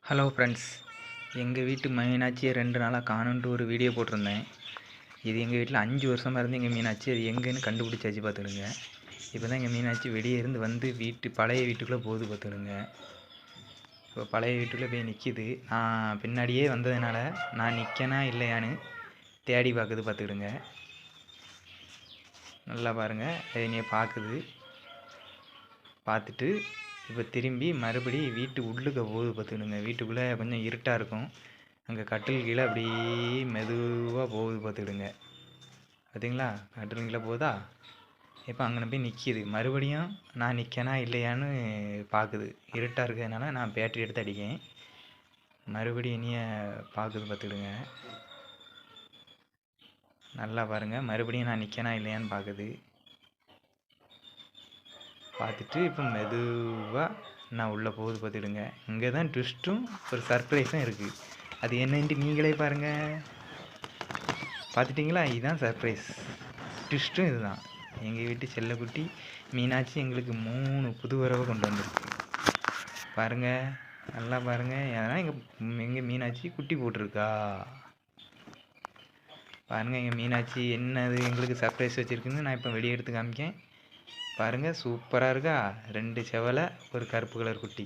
Hello friends, எங்கள் வீட்டு மீனாட்சியை 2 நாளாக காணுன்ட்டு ஒரு வீடியோ போட்டிருந்தேன். இது எங்கள் வீட்டில் 5 வருஷமாக இருந்து எங்கள் மீனாட்சி அது எங்கேன்னு கண்டுபிடிச்சாச்சு பார்த்துடுங்க. இப்போ தான் எங்கள் மீனாட்சி வெளியே இருந்து வந்து பழைய வீட்டுக்குள்ளே போகுது பார்த்துடுங்க. இப்போ பழைய வீட்டுக்குள்ளே போய் நிற்கிது. நான் பின்னாடியே வந்ததுனால நான் நிற்கனா இல்லையான்னு தேடி பார்க்குது பார்த்துக்கிடுங்க. நல்லா பாருங்கள், அது என்னைய பார்க்குது. பார்த்துட்டு இப்போ திரும்பி மறுபடி வீட்டு உள்ளுக்க போகுது பார்த்துக்கிடுங்க. வீட்டுக்குள்ளே கொஞ்சம் இருட்டாக இருக்கும். அங்கே கட்டில் கீழே அப்படியே மெதுவாக போகுது பார்த்துக்கிடுங்க. பார்த்தீங்களா, கட்டில் கீழே போகுதா? இப்போ அங்கே போய் நிற்கிது. மறுபடியும் நான் நிற்கனா இல்லையான்னு பார்க்குது. இருட்டாக இருக்கிறதுனால நான் பேட்டரி எடுத்து அடிக்கேன். மறுபடியும் என்னைய பார்க்குது பார்த்துக்கிடுங்க. நல்லா பாருங்கள், மறுபடியும் நான் நிற்கனா இல்லையான்னு பார்க்குது. பார்த்துட்டு இப்போ மெதுவாக நான் உள்ளே போகுது பார்த்துக்கிடுங்க. இங்கே தான் ட்விஸ்ட்டும் ஒரு சர்ப்ரைஸும் இருக்குது. அது என்னன்ட்டு நீங்களே பாருங்கள். பார்த்துட்டிங்களா? இதுதான் சர்ப்ரைஸ். ட்விஸ்ட்டும் இதுதான். எங்கள் வீட்டு செல்லக்குட்டி மீனாட்சி எங்களுக்கு 3 புது உறவை கொண்டு வந்திருக்கு. பாருங்கள், நல்லா பாருங்கள். ஏன்னா எங்கள் மீனாட்சி குட்டி போட்டிருக்கா. பாருங்கள், எங்கள் மீனாட்சி என்னது எங்களுக்கு சர்ப்ரைஸ் வச்சுருக்குன்னு நான் இப்போ வெளியே எடுத்து காமிக்கேன். பாருங்கள், சூப்பராக இருக்கா? 2 செவலை, ஒரு கருப்பு கலர் குட்டி.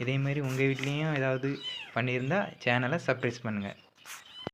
இதே மாதிரி உங்கள் வீட்லேயும் ஏதாவது பண்ணியிருந்தால் சேனலை சப்ஸ்கிரைப் பண்ணுங்கள்.